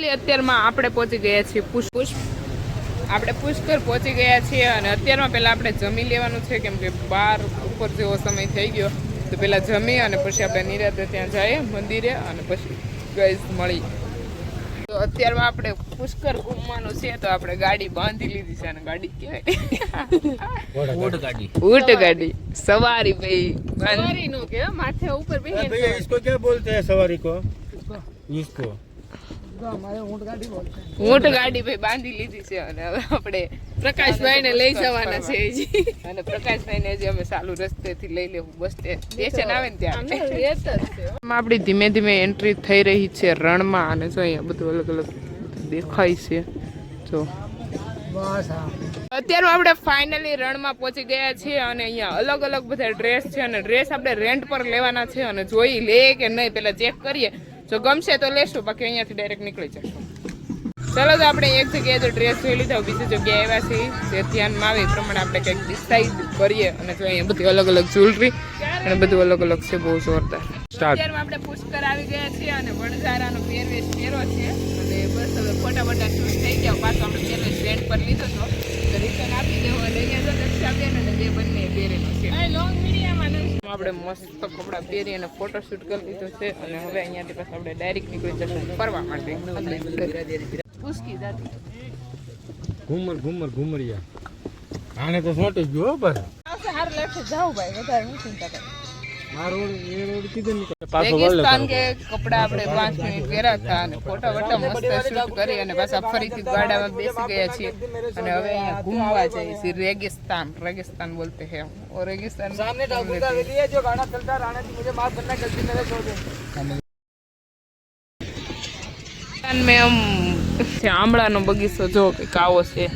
અત્યારમાં આપણે પહોંચી ગયા છીએ આપણે પુષ્કર પહોંચી ગયા છીએ અને અત્યારમાં પહેલાં આપણે જમી લેવાનું છે કેમ કે 12 ઉપર જેવો સમય થઈ ગયો તો પહેલાં જમી અને પછી આપણે નિરાતે ત્યાં જઈએ મંદિરે અને પછી ગાઈસ મળી તો અત્યારમાં આપણે પુષ્કર ઘૂમવાનું છે તો આપણે ગાડી બાંધી લીધી છે અને ગાડી કહેવાય ઊંટ ગાડી સવારી ભાઈ સવારી નો કે માથે ઉપર બેહીને इसको क्या बोलते हैं सवारी को इसको ઊંટ ગાડી ભાઈ બાંધી લીધી છે અને હવે આપણે પ્રકાશભાઈ ને લઈ જવાના છે હજી અને પ્રકાશભાઈ ને હજી અમે ચાલુ રસ્તેથી લઈ લેવું બસ સ્ટેશન આવે ને ત્યાં આપણી ધીમે ધીમે એન્ટ્રી થઈ રહી છે રણમાં અને જો અહીંયા બધું અલગ અલગ દેખાય છે જો અત્યારે આપણે ફાઇનલી રણમાં પહોંચી ગયા છીએ અને અહીંયા અલગ અલગ બધા ડ્રેસ છે અને ડ્રેસ આપણે રેન્ટ પર લેવાના છે અને જોઈ લે કે નહીં પેલા ચેક કરીએ જો ગમશે તો લેશું બાકી અહીંયાથી ડાયરેક્ટ નીકળી જશું ચલો તો આપણે એક જગ્યાએ તો ડ્રેસ જોઈ લીધા બીજી જગ્યાએ આવ્યા છીએ જે ધ્યાનમાં આવે એ પ્રમાણે આપણે કંઈક ડિસાઈડ કરીએ અને જો અહીંયા બધી અલગ અલગ જ્વેલરી અને બધું અલગ અલગ છે બહુ જોરદાર અત્યારમાં આપણે પુષ્કર આવી ગયા છીએ અને વણઝારાનો પહેરવેશ પહેરો છે અને બસ હવે ફોટા શૂટ થઈ ગયા પાછો આપણે પહેરવેશ રેન્ટ પર લીધો હતો તો રિટર્ન આપી દેવો અને અહીંયા તો દક્ષાબેન અને બે બંને પહેરેલો છે આપણે મસ્ત કપડાં પહેરી અને ફોટોશૂટ કરી લીધો છે અને હવે અહીંયાથી પછી આપણે ડાયરેક્ટ નીકળી જશું ફરવા માટે પૂછકી દાદી ઘુમરિયા આને તો સોટી ગયો બસ હાર લેફ્ટ જાવ ભાઈ વધારે નહીં ચિંતા કરે રેગિસ્તાન કે કપડા આપણે 5 મિનિટ પહેર્યા હતા અને ફોટા વટા મસ્ત શૂટ કરી અને પાછા ફરીથી ગાડામાં બેસી ગયા છીએ અને હવે અહીંયા ઘૂમવા જઈએ છીએ रेगिस्तान बोलते हैं और रेगिस्तान सामने ठाकुर का हवेली है जो गाना चलता राणा जी मुझे माफ करना गलती मेरे छोड़ दे में हम आमળાનો બગીચો જો કે કાવો છે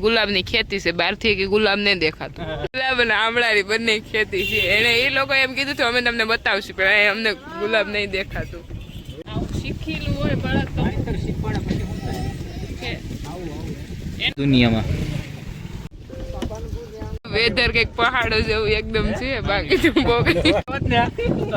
गुलाब ની ખેતી છે બહારથી કે ગુલાબ નહીં દેખાતું ગુલાબ અને આમળાની બંને ખેતી છે એને એ લોકો એમ કીધું તો અમે તમને બતાવશું પણ અમને ગુલાબ નહીં દેખાતું શીખેલું હોય બાળક તો શીખવાડે દુનિયામાં વેધર કઈક પહાડો જેવું એકદમ છે બાકી તો બહુ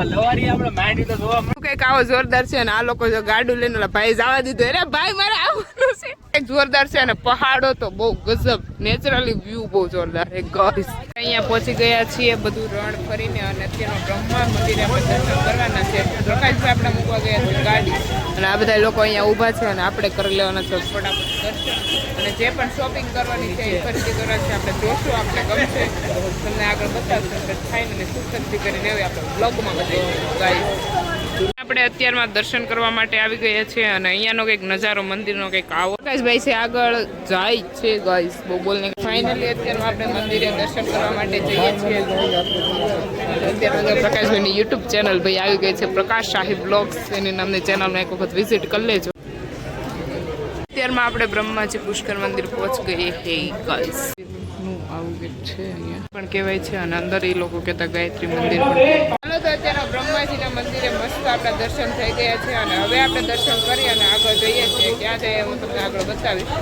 લવારી આપણે માંડી તો જોવા કઈક આવો જોરદાર છે અને આ લોકો જો ગાડું લઈને ભાઈ જવા દીધું અરે ભાઈ મારે આવવાનું છે એક જોરદાર છે અને પહાડો તો બહુ ગજબ નેચરલી વ્યૂ બહુ જોરદાર છે ગાઈસ અહીંયા પહોંચી ગયા છીએ બધું રણ ફરીને અને અત્યારનો બ્રહ્મા મંદિરે આપણે દર્શન કરવાના છે પ્રકાશભાઈ આપણે મૂકવા ગયા છે ગાડી અને આ બધા લોકો અહીંયા ઊભા છે અને આપણે કરી લેવાના છે ફટાફટ દર્શન અને જે પણ શોપિંગ કરવાની છે એ ખરીદી કરવાની છે આપણે જોશું આપણે ગમશે તમને આગળ બતાવશું આપણે ખાઈને શું ખરીદી કરી લેવી આપણે બ્લોગમાં બતાવીશું ગાઈસ આપણે અત્યારમાં દર્શન કરવા માટે આવી ગયા છે અને અહીંયાનો કંઈક નજારો મંદિરનો કંઈક આવો પ્રકાશભાઈ છે આગળ જાય છે ગાઈસ બહુ બોલને ફાઇનલી અત્યારમાં આપણે મંદિરે દર્શન કરવા માટે જઈએ છીએ અત્યારે પ્રકાશભાઈની યુટ્યુબ ચેનલ ભાઈ આવી ગઈ છે પ્રકાશ શાહી બ્લોગ્સ એની નામની ચેનલમાં એક વખત વિઝિટ કરી લેજો અત્યારમાં આપણે બ્રહ્માજી પુષ્કર મંદિર પહોંચ ગઈએ હે ગાઈસ આવું કંઈક છે અહીંયા પણ કહેવાય છે અને અંદર એ લોકો કહેતા ગાયત્રી મંદિર પણ ચાલો તો અત્યારે બ્રહ્માજીના મંદિરે મસ્ત આપણા દર્શન થઈ ગયા છે અને હવે આપણે દર્શન કરી અને આગળ જઈએ છીએ ક્યાં જઈએ હું તમને આગળ બતાવીશ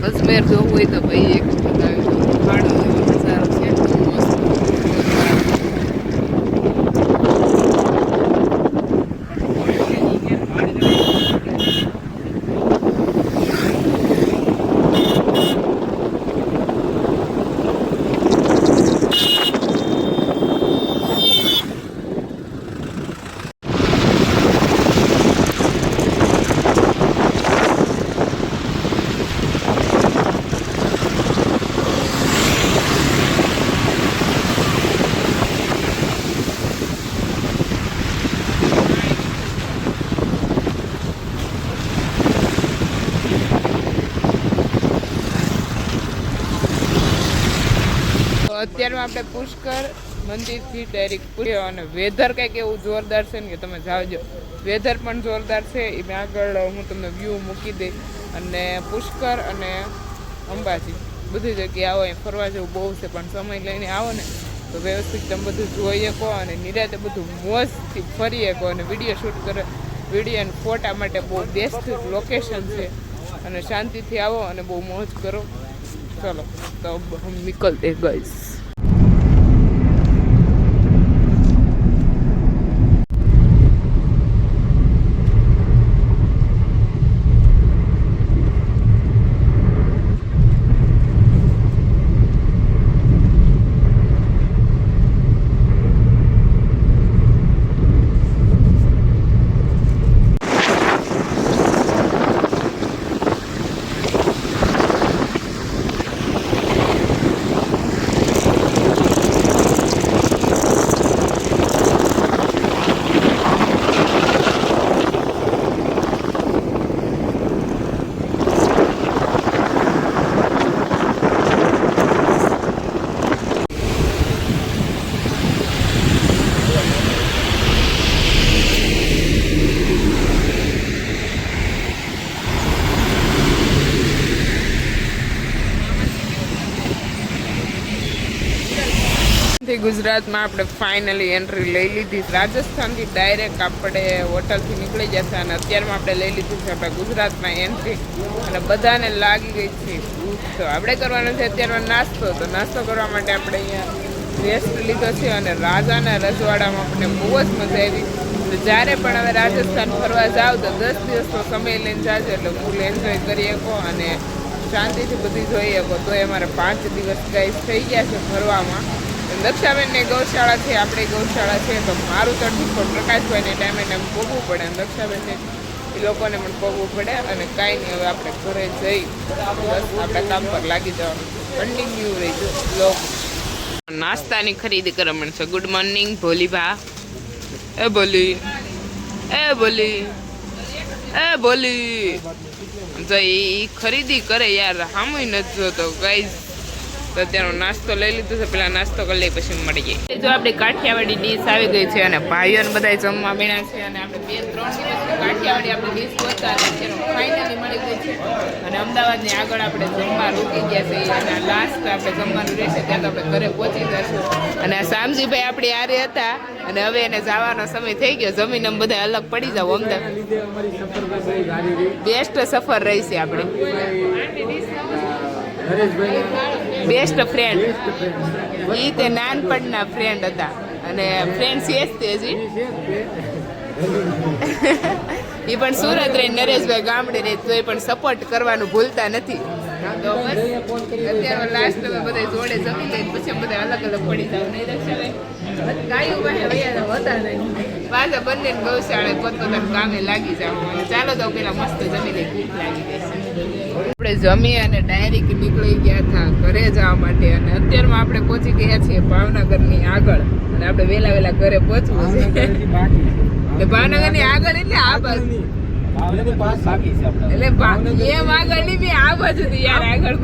અજમેર જોવું હોય તો ભાઈ એક બતાવીશ ફાળો એવો નજારો છે મસ્ત અત્યારમાં આપણે પુષ્કર મંદિરથી ડાયરેક્ટ પૂર્યો અને વેધર કંઈક એવું જોરદાર છે ને કે તમે જાવજો વેધર પણ જોરદાર છે એ મેં આગળ હું તમને વ્યૂ મૂકી દઈ અને પુષ્કર અને અંબાજી બધી જગ્યાએ આવો અહીં ફરવા જેવું બહુ છે પણ સમય લઈને આવો ને તો વ્યવસ્થિત તમે બધું જોઈ શકો અને નિરાતે બધું મોજથી ફરી શકો અને વિડીયો શૂટ કરે વિડીયો અને ફોટા માટે બહુ બેસ્ટ લોકેશન છે અને શાંતિથી આવો અને બહુ મોજ કરો. ચલો તો હમ નિકલતે ગાઈસ. ગુજરાતમાં આપણે ફાઇનલી એન્ટ્રી લઈ લીધી. રાજસ્થાનથી ડાયરેક્ટ આપણે હોટલથી નીકળી જશે અને અત્યારમાં આપણે લઈ લીધી છે આપણે ગુજરાતમાં એન્ટ્રી. અને બધાને લાગી ગઈ છે ભૂખ. તો આપણે કરવાનો છે અત્યારમાં નાસ્તો. તો નાસ્તો કરવા માટે આપણે અહીંયા રેસ્ટ લીધો છે અને રાજાના રજવાડામાં આપણને બહુ જ મજા આવી. તો જ્યારે પણ હવે રાજસ્થાન ફરવા જાવ તો 10 દિવસનો સમય લઈને જાજો એટલે ફૂલ એન્જોય કરી શકો અને શાંતિથી બધી જોઈ શકો. તો એ અમારે 5 દિવસ ગાઈસ થઈ ગયા છે ફરવામાં. દક્ષાબેનને ગૌશાળા છે, આપણે ગૌશાળા છે, તો મારું તરફથી પ્રકાશભાઈને ટાઈમે પોગવું પડે અને દક્ષાબેનને એ લોકોને પણ પોગવું પડે. અને કાંઈ નહીં, હવે આપણે ઘરે જઈ બસ આપણા કામ પર લાગી જવાનું. કન્ટિન્યુ રહીજો બ્લોગ. નાસ્તાની ખરીદી કરવા મળશે. Good morning ભોલીભા. એ બોલી, એ બોલી, એ બોલી. તો એ ખરીદી કરે યાર, સામુય નથી જોતો ગાઈઝ. તો અત્યારનો નાસ્તો લઈ લીધો છે. પેલા નાસ્તો કરી લઈ પછી મળી જાય. જો આપણી કાઠિયાવાડી ડીશ આવી ગઈ છે અને ભાઈઓને બધા જમવા બેણા છે. અને આપણે 2-3 દિવસની કાઠિયાવાડી આપણી ડીશ ગોતતા અત્યારે ફાઇનલી મળી ગઈ છે. અને અમદાવાદની આગળ આપણે જમવા રૂકી ગયા છે અને લાસ્ટ આપણે જમવાનું રહેશે ત્યાં તો આપણે ઘરે પહોંચી જશું. અને આ શામજીભાઈ આપણી આરે હતા અને હવે એને જવાનો સમય થઈ ગયો. જમીન અમે બધા અલગ પડી જાવ. અમદાવાદ બેસ્ટ સફર રહી છે આપણે. બેસ્ટ ફ્રેન્ડ એ તે નાનપણના ફ્રેન્ડ હતા અને ફ્રેન્ડ છે જ તે હજી. એ પણ સુરત રહી, નરેશભાઈ ગામડે રહી, તો એ પણ સપોર્ટ કરવાનું ભૂલતા નથી. તો બસ અત્યારે લાસ્ટ અમે બધા જોડે જમી લઈ પછી અમે બધા અલગ અલગ પડી જાવ. નહીં દક્ષાભાઈ ગાયું પાસે વૈયા હતા નહીં પાછા બંને ગૌશાળા પોતપોતાના કામે લાગી જાવ. ચાલો તો પેલા મસ્ત જમી લઈ, ભૂખ લાગી ગઈ છે. આપણે જમી અને ડાયરેક્ટ નીકળી ગયા હતા ઘરે જવા માટે. અને અત્યારમાં આપણે પહોંચી ગયા છીએ ભાવનગરની આગળ અને આપણે વહેલા વહેલા ઘરે પહોંચવું છે. ભાવનગરની આગળ એટલે આ બાજુ એટલે એમ આગળ નહીં, આ બાજુ યાર આગળ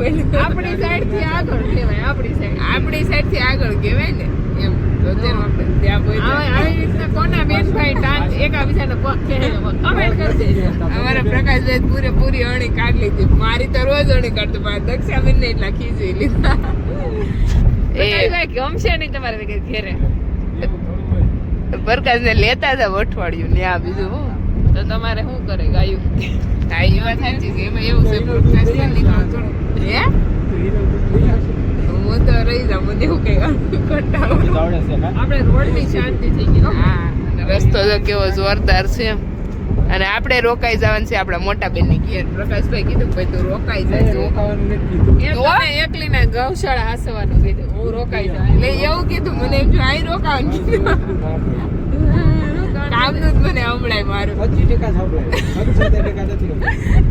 આપણી સાઈડ થી આગળ કહેવાય. આપણી સાઈડ થી આગળ કહેવાય ને એમ. તો અત્યારે આપણે ત્યાં આવી રીતના કોના બેનભાઈ એકાબીજાને કમેન્ટ કરશે. અમારા પ્રકાશભાઈ પૂરેપૂરી અણી કાઢી લીધી. મારી તો રોજ અણી કાઢતો પણ દક્ષાબેન ને એટલા ખીચી લીધા. એ ગમશે નહીં તમારે ઘેરે પ્રકાશ ને લેતા હતા અઠવાડિયું ને આ બીજું હું. તો તમારે શું કરે ગાયું? હા એ વાત સાચી છે. એમાં એવું છે પ્રકાશ ને નીકળતું હે હું તો રહી જાઉં. મને એવું કઈ આપણે રોડ ની શાંતિ થઈ ગઈ. હા રસ્તો તો કેવો જોરદાર છે. અને આપણે રોકાઈ જવાનું છે આપણા મોટા બેન ની ઘેર. પ્રકાશભાઈ કીધું ભાઈ તું રોકાઈ જાય. એકલી ના ગૌશાળા હાસવાનું કીધું, હું રોકાઈ જાઉં. એટલે એવું કીધું મને. એમ જો આઈ રોકાવાનું કીધું. કામનું જ મને હમણાં મારું.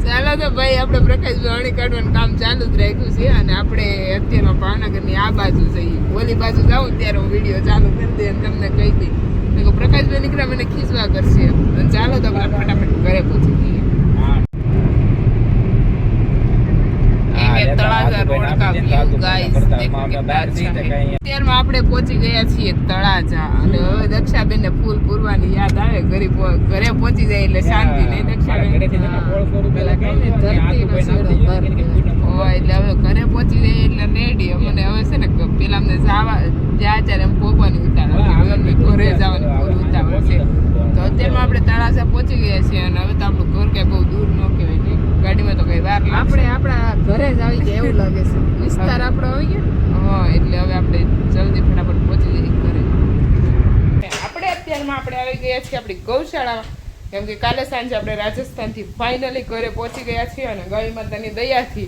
ચાલો તો ભાઈ આપણે પ્રકાશભાઈ અણી કાઢવાનું કામ ચાલુ જ રાખ્યું છે. અને આપણે અત્યારમાં ભાવનગરની આ બાજુ જઈએ. ઓલી બાજુ જાઉં ત્યારે હું વિડીયો ચાલુ કરી દે અને તમને કહી દઈ. પ્રકાશભાઈ નીકળ્યા મને ખીચવા કરશે. ચાલો તો આપણે ફટાફટ ઘરે પહોંચી જઈએ. તળાજા રોડ કા વ્યૂ ગાઈસ દેખો કિतना अच्छा है. અત્યારમાં આપણે પહોંચી ગયા છીએ તળાજા અને હવે દક્ષાબેનને ફૂલ પૂરવાની યાદ આવે. ઘરે પહોંચી જાય એટલે શાંતિ. નહીં દક્ષાબેન એટલે હવે ઘરે પહોંચી જાય એટલે રેડી. અમને હવે છે ને પેલા અમને જ્યાં ત્યારે એમ પોપવાની ઉતાવળ હવે અમને ઘરે જવાની પૂરી ઉતાવળ છે. તો અત્યારમાં આપણે તળાજા પહોંચી ગયા છીએ અને હવે તો આપણું ઘર કઈ બહુ દૂર ન કહેવાય. ગાડીમાં તો કઈ વાર લાગશે. આપણે આપણા ઘરે જ આવી ગયા એવું લાગે છે. વિસ્તાર આપણો આવી ગયો. હા એટલે હવે આપણે જલ્દી ફટાફટ પહોંચી જઈએ ઘરે. આપણે અત્યારમાં આપણે આવી ગયા છીએ આપણી ગૌશાળામાં, કેમ કે કાલે સાંજે આપણે રાજસ્થાનથી ફાઇનલી ઘરે પહોંચી ગયા છીએ અને ગાય માતાની દયાથી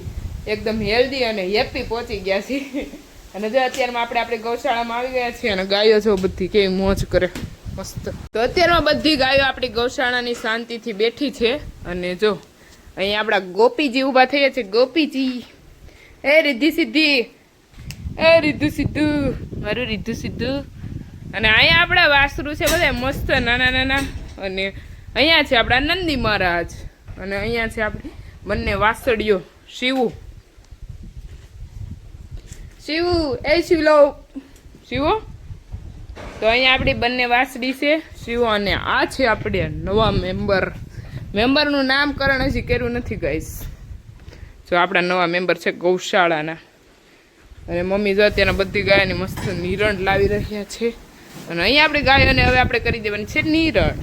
એકદમ હેલ્ધી અને હેપી પહોંચી ગયા છીએ. અને જો અત્યારમાં આપણે આપણી ગૌશાળામાં આવી ગયા છીએ અને ગાયો જો બધી કેવી મોજ કરે મસ્ત. તો અત્યારમાં બધી ગાયો આપણી ગૌશાળાની શાંતિથી બેઠી છે અને જો અહીંયા આપણા ગોપીજી ઊભા થયા છે. ગોપીજી, એ રીધી સીધી, એ રીધું સીધું, મારું રીધું સીધું. અને અહીંયા આપણા વાસરું છે બધા મસ્ત નાના નાના. અને અહીંયા છે આપણા નંદી મહારાજ અને અહીંયા છે આપણી બંને વાસળીઓ. શિવું, શિવું, એ શિવલો, શિવો. તો અહીંયા આપણી બંને વાસળી છે શિવો. અને આ છે આપણે નવા મેમ્બરનું નામકરણ હજી કર્યું નથી ગાઈસ. જો આપણા નવા મેમ્બર છે ગૌશાળાના. અને મમ્મી જો અત્યારે બધી ગાયોની મસ્ત નિરણ લાવી રહ્યા છે. અને અહીંયા આપણી ગાયોને હવે આપણે કરી દેવાની છે નિરણ.